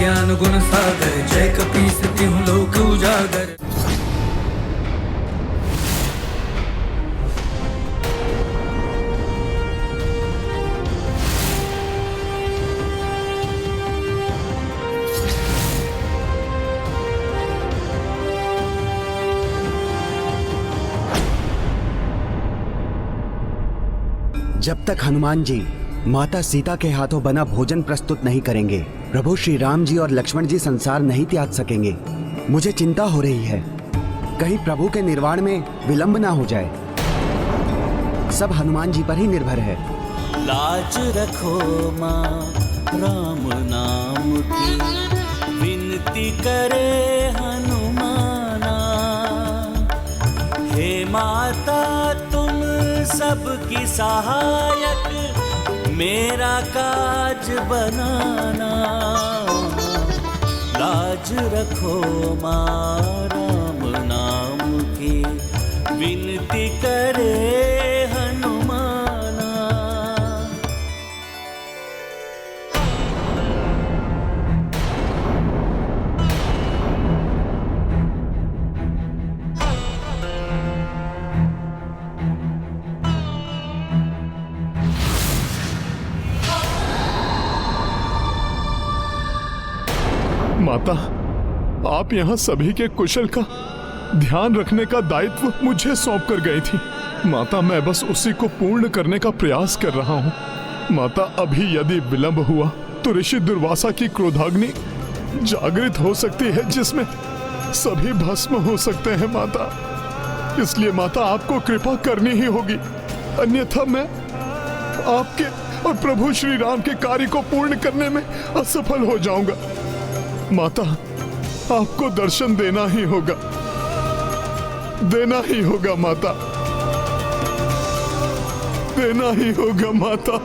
ज्ञान गुण सागर, जय कपीस तिहुँ लोक उजागर। जब तक हनुमान जी माता सीता के हाथों बना भोजन प्रस्तुत नहीं करेंगे, प्रभु श्री राम जी और लक्ष्मण जी संसार नहीं त्याग सकेंगे। मुझे चिंता हो रही है, कहीं प्रभु के निर्वाण में विलंब ना हो जाए। सब हनुमान जी पर ही निर्भर है। लाज रखो माँ राम नाम की, विनती करे हनुमाना। हे माता तुम सबकी सहायक, मेरा काज बनाना। लाज रखो माँ राम नाम की, विनती करे हनुमाना। माता, आप यहाँ सभी के कुशल का ध्यान रखने का दायित्व मुझे सौंप कर गई थी। माता, मैं बस उसी को पूर्ण करने का प्रयास कर रहा हूँ। माता, अभी यदि विलंब हुआ तो ऋषि दुर्वासा की क्रोधाग्नि जागृत हो सकती है, जिसमें सभी भस्म हो सकते हैं। माता, इसलिए माता आपको कृपा करनी ही होगी, अन्यथा मैं आपके और प्रभु श्री राम के कार्य को पूर्ण करने में असफल हो जाऊंगा। माता, आपको दर्शन देना ही होगा, देना ही होगा माता, देना ही होगा माता।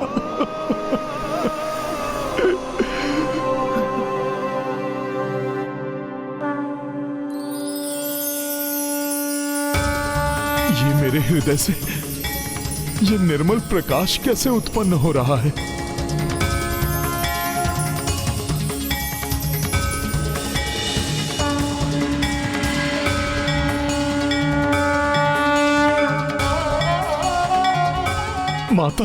ये मेरे हृदय से ये निर्मल प्रकाश कैसे उत्पन्न हो रहा है? माता,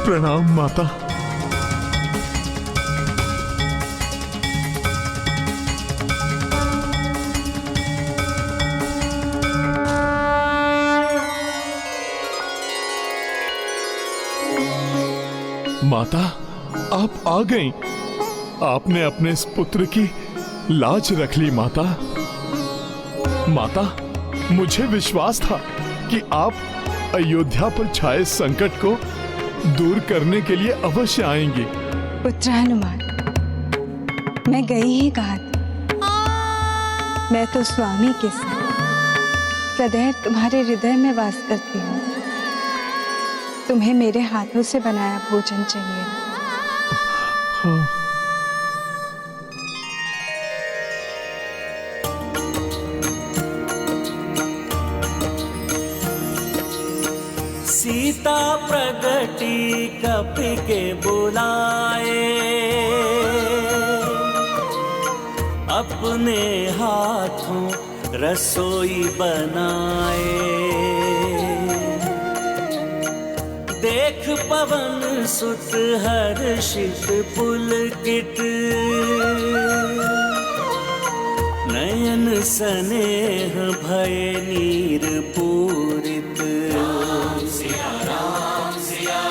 प्रणाम माता। माता, आप आ गईं। आपने अपने इस पुत्र की लाज रख ली माता। माता, मुझे विश्वास था कि आप अयोध्या पर छाए संकट को दूर करने के लिए अवश्य आएंगे। पुत्र हनुमान, मैं गई ही कहा था। मैं तो स्वामी के साथ सदैव तुम्हारे हृदय में वास करती हूँ। तुम्हें मेरे हाथों से बनाया भोजन चाहिए। हाँ। सीता प्रगति कपि के बुलाए, अपने हाथों रसोई बनाए। देख पवन सुत हर्षित पुलकित, नयन स्नेह भय नीर पूरित। राम सिया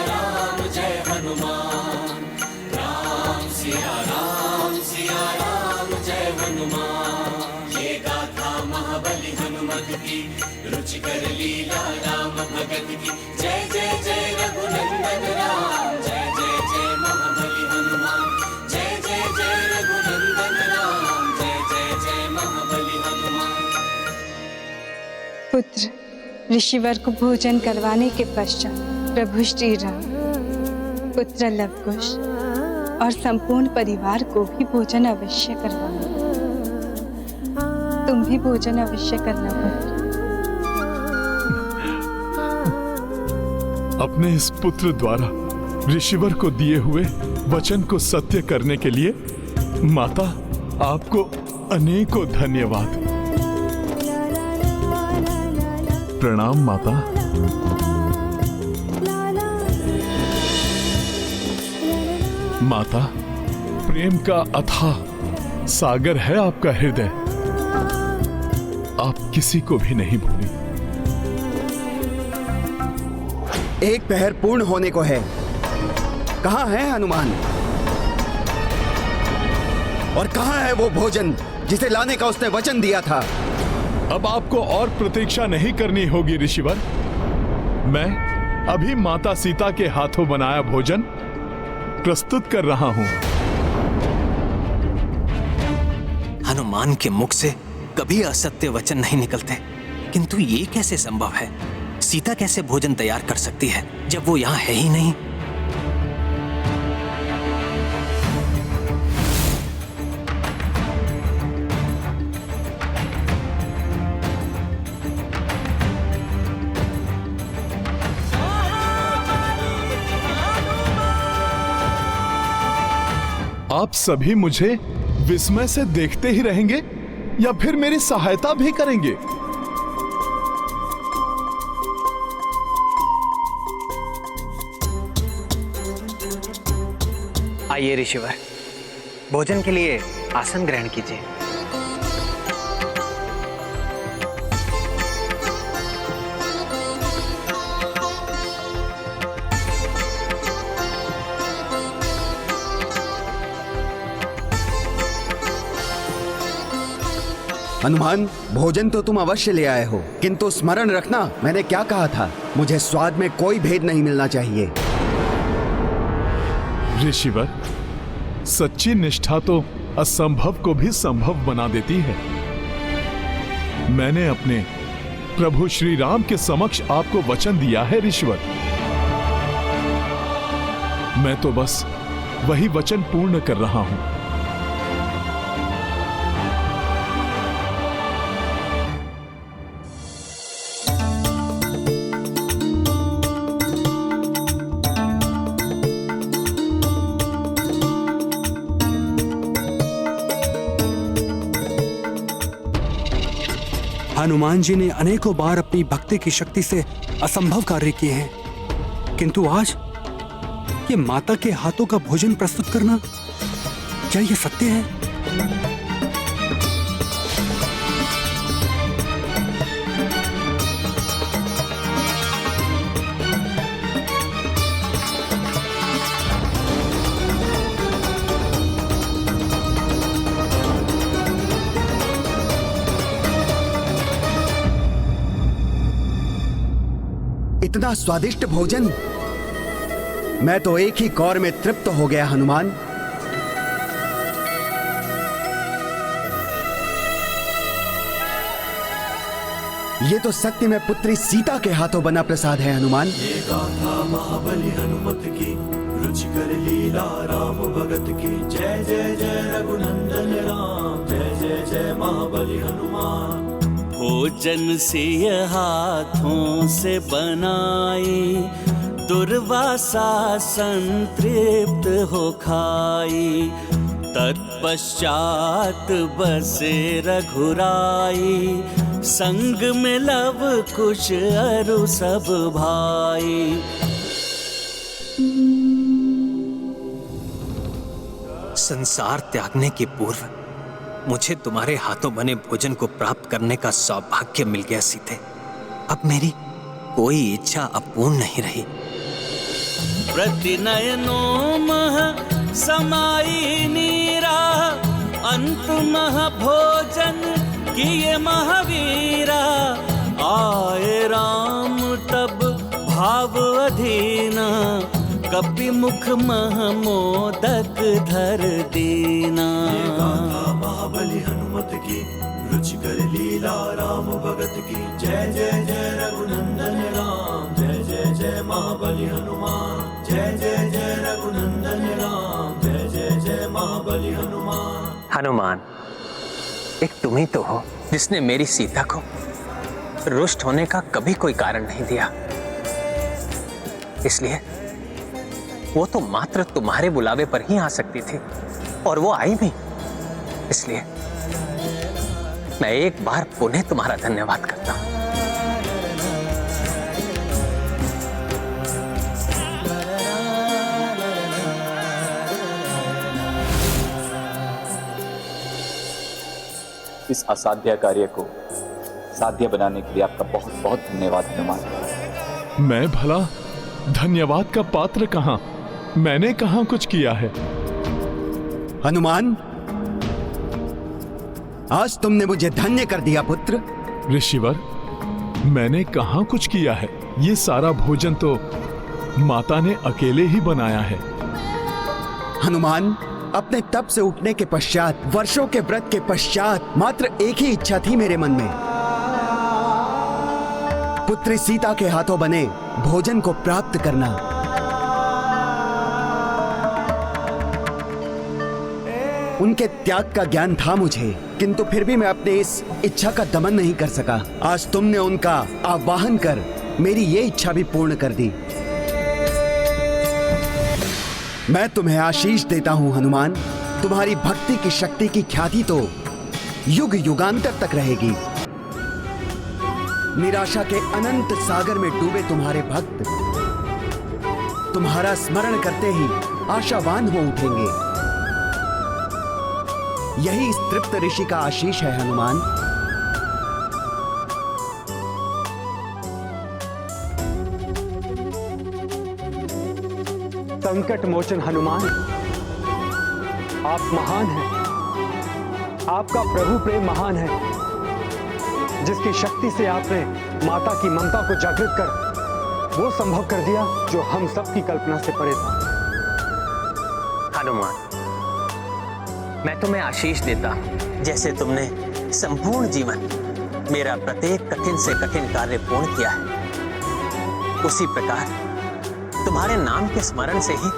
राम जय हनुमान। राम सिया राम जय हनुमान। ये गाथा महाबली हनुमत की, रुचिकर लीला राम भगत की। जय जय जय रघुनंदन राम, जय जय जय महाबली हनुमान। जय जय जय रघुनंदन राम, जय जय जय महाबली हनुमान। पुत्र, ऋषिवर को भोजन करवाने के पश्चात प्रभु श्री राम, पुत्र लवकुश और संपूर्ण परिवार को भी भोजन अवश्य करवाना। तुम भी भोजन अवश्य करना पुत्र। अपने इस पुत्र द्वारा ऋषिवर को दिए हुए वचन को सत्य करने के लिए माता आपको अनेकों धन्यवाद। प्रणाम माता। माता, प्रेम का अथाह सागर है आपका हृदय, आप किसी को भी नहीं भूली। एक पहर पूर्ण होने को है। कहां है हनुमान? और कहां है वो भोजन जिसे लाने का उसने वचन दिया था? अब आपको और प्रतीक्षा नहीं करनी होगी ऋषिवर। मैं अभी माता सीता के हाथों बनाया भोजन प्रस्तुत कर रहा हूं। हनुमान के मुख से कभी असत्य वचन नहीं निकलते, किंतु ये कैसे संभव है? सीता कैसे भोजन तैयार कर सकती है जब वो यहाँ है ही नहीं? आप सभी मुझे विस्मय से देखते ही रहेंगे या फिर मेरी सहायता भी करेंगे? आइए ऋषिवर, भोजन के लिए आसन ग्रहण कीजिए। हनुमान, भोजन तो तुम अवश्य ले आए हो, किंतु स्मरण रखना मैंने क्या कहा था। मुझे स्वाद में कोई भेद नहीं मिलना चाहिए। ऋषिवर, सच्ची निष्ठा तो असंभव को भी संभव बना देती है। मैंने अपने प्रभु श्री राम के समक्ष आपको वचन दिया है ऋषिवर। मैं तो बस वही वचन पूर्ण कर रहा हूं। हनुमान जी ने अनेकों बार अपनी भक्ति की शक्ति से असंभव कार्य किए हैं, किंतु आज ये माता के हाथों का भोजन प्रस्तुत करना, क्या ये सत्य है? इतना स्वादिष्ट भोजन! मैं तो एक ही कौर में तृप्त हो गया हनुमान। ये तो सत्य में पुत्री सीता के हाथों बना प्रसाद है हनुमान। ये गाथा महाबली हनुमत की, रुचिकर लीला राम भगत की। जय जय जय रघुनंदन राम, जय जय जय महाबली हनुमान। भोजन से हाथों से बनाई, दुर्वासा संतृप्त हो खाई। तत्पश्चात बसे रघुराई, संग में लव कुश अरु सब भाई। संसार त्यागने के पूर्व मुझे तुम्हारे हाथों बने भोजन को प्राप्त करने का सौभाग्य मिल गया सीते। अब मेरी कोई इच्छा अपूर्ण नहीं रही। प्रतिनयनों मह समाई नीरा, अंत मह भोजन किए महावीरा। आए राम तब भाव अधीना, कपि मुख मह मोदक धर दीना। महाबली हनुमत की, रुचिकर लीला राम भगत की। जय जय जय रघुनंदन राम, जय जय जय महाबली हनुमान। जय जय जय रघुनंदन राम, जय जय जय महाबली हनुमान। हनुमान, एक तुम ही तो हो जिसने मेरी सीता को रुष्ट होने का कभी कोई कारण नहीं दिया। इसलिए वो तो मात्र तुम्हारे बुलावे पर ही आ सकती थी, और वो आई भी। इसलिए मैं एक बार पुनः तुम्हारा धन्यवाद करता हूं। इस असाध्य कार्य को साध्य बनाने के लिए आपका बहुत बहुत धन्यवाद हनुमान। मैं भला धन्यवाद का पात्र कहां? मैंने कहां कुछ किया है? हनुमान, आज तुमने मुझे धन्य कर दिया पुत्र। ऋषिवर, मैंने कहां कुछ किया है? ये सारा भोजन तो माता ने अकेले ही बनाया है। हनुमान, अपने तप से उठने के पश्चात, वर्षों के व्रत के पश्चात, मात्र एक ही इच्छा थी मेरे मन में, पुत्री सीता के हाथों बने भोजन को प्राप्त करना। उनके त्याग का ज्ञान था मुझे, किंतु फिर भी मैं अपने इस इच्छा का दमन नहीं कर सका। आज तुमने उनका आवाहन कर मेरी ये इच्छा भी पूर्ण कर दी। मैं तुम्हें आशीष देता हूं हनुमान। तुम्हारी भक्ति की शक्ति की ख्याति तो युग युगांतर तक रहेगी। निराशा के अनंत सागर में डूबे तुम्हारे भक्त तुम्हारा स्मरण करते ही आशावान हो उठेंगे। यही इस तृप्त ऋषि का आशीष है हनुमान। संकट मोचन हनुमान, आप महान हैं। आपका प्रभु प्रेम महान है, जिसकी शक्ति से आपने माता की ममता को जागृत कर वो संभव कर दिया जो हम सब की कल्पना से परे था। हनुमान, मैं तुम्हें आशीष देता हूं। जैसे तुमने संपूर्ण जीवन मेरा प्रत्येक कठिन से कठिन कार्य पूर्ण किया है, उसी प्रकार तुम्हारे नाम के स्मरण से ही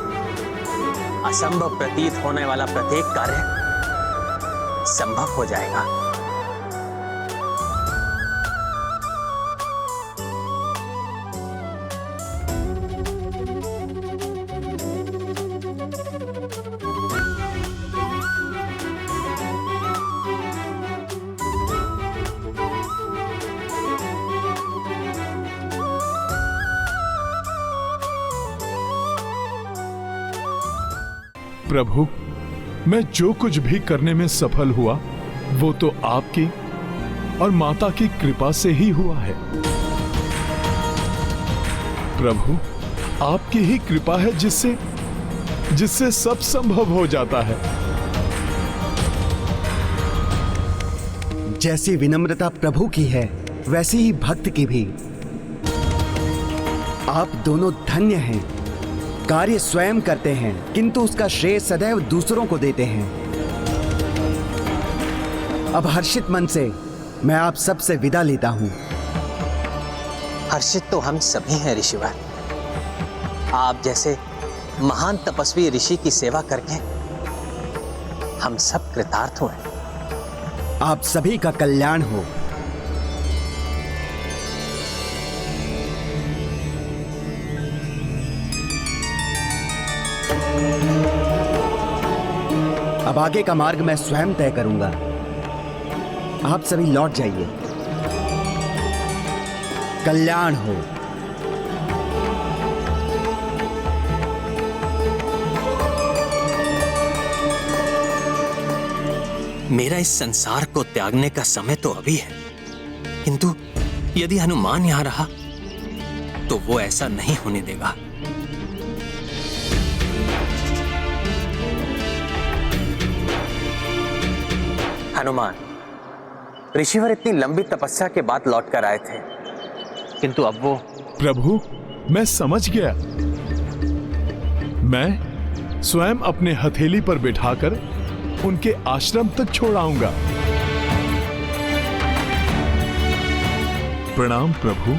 असंभव प्रतीत होने वाला प्रत्येक कार्य संभव हो जाएगा। प्रभु, मैं जो कुछ भी करने में सफल हुआ वो तो आपकी और माता की कृपा से ही हुआ है। प्रभु, आपकी ही कृपा है जिससे सब संभव हो जाता है। जैसी विनम्रता प्रभु की है, वैसी ही भक्त की भी। आप दोनों धन्य हैं। कार्य स्वयं करते हैं, किंतु उसका श्रेय सदैव दूसरों को देते हैं। अब हर्षित मन से मैं आप सब से विदा लेता हूं। हर्षित तो हम सभी हैं ऋषिवर। आप जैसे महान तपस्वी ऋषि की सेवा करके हम सब कृतार्थ हुए। आप सभी का कल्याण हो। अब आगे का मार्ग मैं स्वयं तय करूंगा। आप सभी लौट जाइए। कल्याण हो। मेरा इस संसार को त्यागने का समय तो अभी है, किंतु यदि हनुमान यहां रहा तो वो ऐसा नहीं होने देगा। हनुमान, ऋषिवर इतनी लंबी तपस्या के बाद लौट कर आए थे, किंतु अब वो। प्रभु, मैं समझ गया। मैं स्वयं अपने हथेली पर बिठाकर उनके आश्रम तक छोड़ आऊंगा। प्रणाम प्रभु।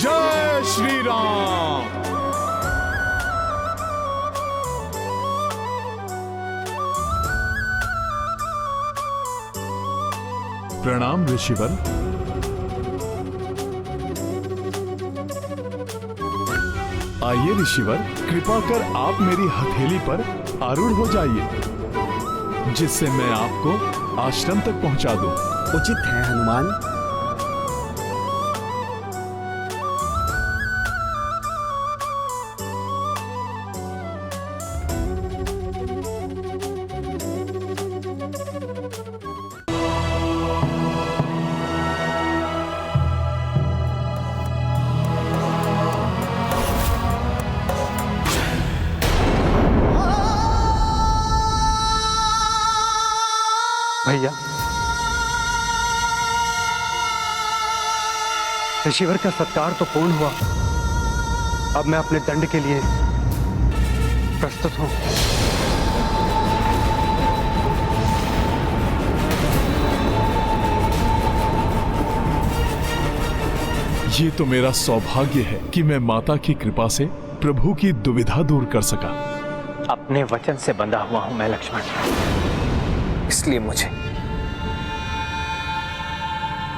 जय श्री राम। प्रणाम ऋषिवर। आइए ऋषिवर, कृपा कर आप मेरी हथेली पर आरूढ़ हो जाइए, जिससे मैं आपको आश्रम तक पहुंचा दूं। उचित है हनुमान। भैया, ऋषिवर का सत्कार तो पूर्ण हुआ। अब मैं अपने दंड के लिए प्रस्तुत हूं। ये तो मेरा सौभाग्य है कि मैं माता की कृपा से प्रभु की दुविधा दूर कर सका। अपने वचन से बंधा हुआ हूं मैं लक्ष्मण, इसलिए मुझे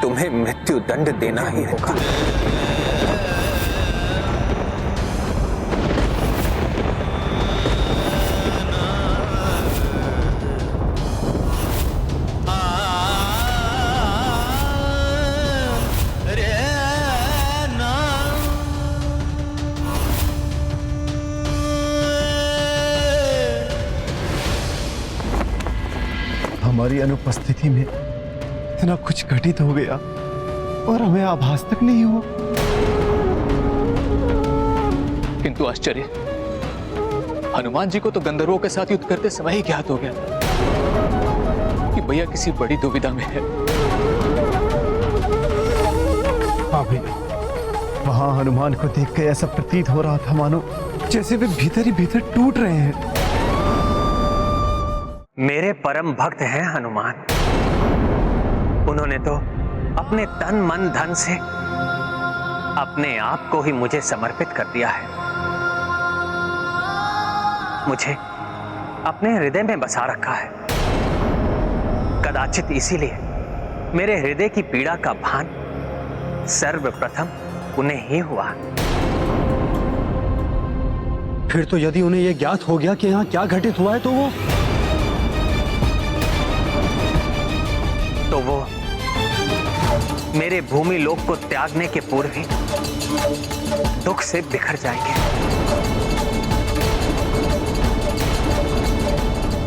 तुम्हें मृत्यु दंड देना ही होगा। हमारी अनुपस्थिति में इतना कुछ घटित हो गया और हमें आभास तक नहीं हुआ। किंतु आश्चर्य, हनुमान जी को तो गंधर्वों के साथ युद्ध करते समय ही ज्ञात हो गया कि भैया किसी बड़ी दुविधा में है। हाँ भैया, वहां हनुमान को देख के ऐसा प्रतीत हो रहा था मानो जैसे वे भीतर ही भीतर टूट रहे हैं। मेरे परम भक्त हैं हनुमान। उन्होंने तो अपने तन मन धन से अपने आप को ही मुझे समर्पित कर दिया है। मुझे अपने हृदय में बसा रखा है। कदाचित इसीलिए मेरे हृदय की पीड़ा का भान सर्वप्रथम उन्हें ही हुआ। फिर तो यदि उन्हें यह ज्ञात हो गया कि यहाँ क्या घटित हुआ है तो वो मेरे भूमि लोक को त्यागने के पूर्व ही दुख से बिखर जाएंगे।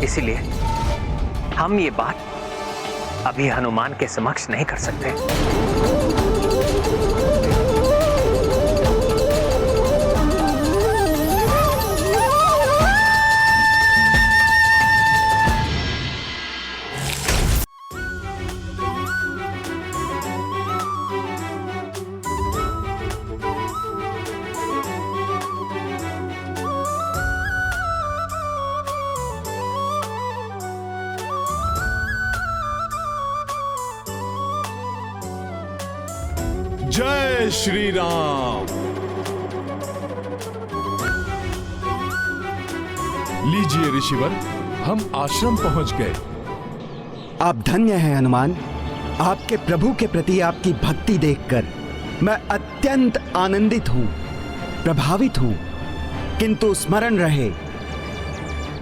इसीलिए हम ये बात अभी हनुमान के समक्ष नहीं कर सकते। जय श्री राम। लीजिए ऋषिवर, हम आश्रम पहुंच गए। आप धन्य हैं हनुमान। आपके प्रभु के प्रति आपकी भक्ति देखकर मैं अत्यंत आनंदित हूं, प्रभावित हूं। किंतु स्मरण रहे,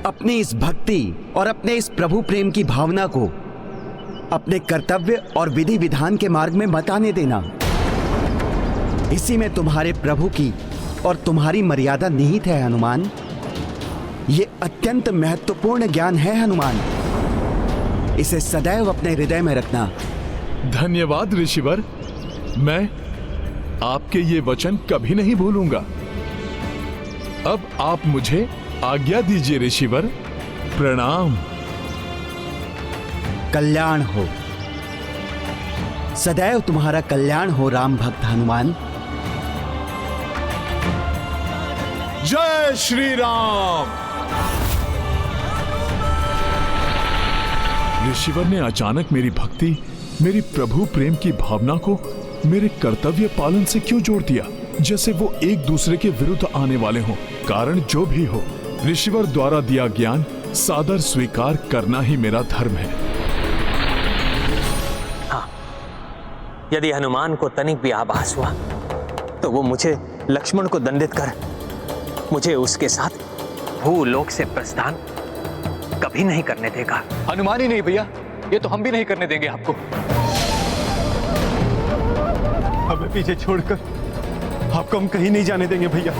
अपनी इस भक्ति और अपने इस प्रभु प्रेम की भावना को अपने कर्तव्य और विधि विधान के मार्ग में मत आने देना। इसी में तुम्हारे प्रभु की और तुम्हारी मर्यादा निहित है हनुमान। ये अत्यंत महत्वपूर्ण ज्ञान है हनुमान। इसे सदैव अपने हृदय में रखना। धन्यवाद ऋषिवर, मैं आपके ये वचन कभी नहीं भूलूंगा। अब आप मुझे आज्ञा दीजिए ऋषिवर। प्रणाम। कल्याण हो, सदैव तुम्हारा कल्याण हो राम भक्त हनुमान। जय श्री राम। ऋषिवर ने अचानक मेरी भक्ति, मेरी प्रभु प्रेम की भावना को मेरे कर्तव्य पालन से क्यों जोड़ दिया? जैसे वो एक दूसरे के विरुद्ध आने वाले हों। कारण जो भी हो, ऋषिवर द्वारा दिया ज्ञान सादर स्वीकार करना ही मेरा धर्म है। हाँ, यदि हनुमान को तनिक भी आभास हुआ तो वो मुझे लक्ष्मण को दंडित कर मुझे उसके साथ भूलोक से प्रस्थान कभी नहीं करने देगा। हनुमान ही नहीं भैया, ये तो हम भी नहीं करने देंगे आपको। हमें पीछे छोड़कर आपको हम कहीं नहीं जाने देंगे भैया।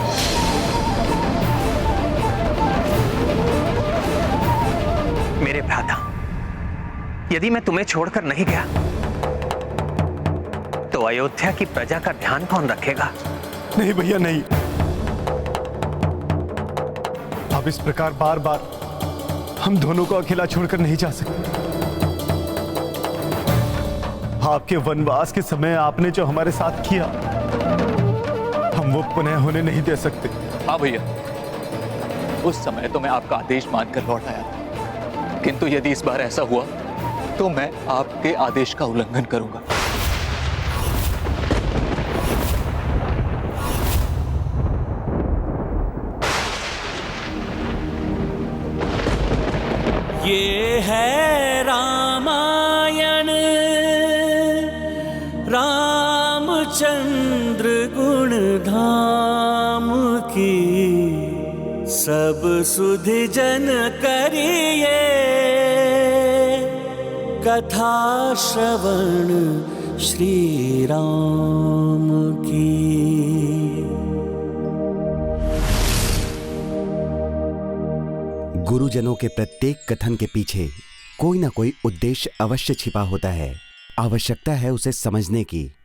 मेरे भ्राता, यदि मैं तुम्हें छोड़कर नहीं गया तो अयोध्या की प्रजा का ध्यान कौन रखेगा? नहीं भैया नहीं, अब इस प्रकार बार बार हम दोनों को अकेला छोड़कर नहीं जा सकते। आपके वनवास के समय आपने जो हमारे साथ किया, हम वो पुनः होने नहीं दे सकते। हाँ भैया, उस समय तो मैं आपका आदेश मानकर लौट आया था, किंतु यदि इस बार ऐसा हुआ तो मैं आपके आदेश का उल्लंघन करूंगा। ये है रामायण, रामचंद्र गुण धाम की, सब सुधि जन करिए कथा श्रवण श्री राम की। गुरुजनों के प्रत्येक कथन के पीछे कोई ना कोई उद्देश्य अवश्य छिपा होता है। आवश्यकता है उसे समझने की।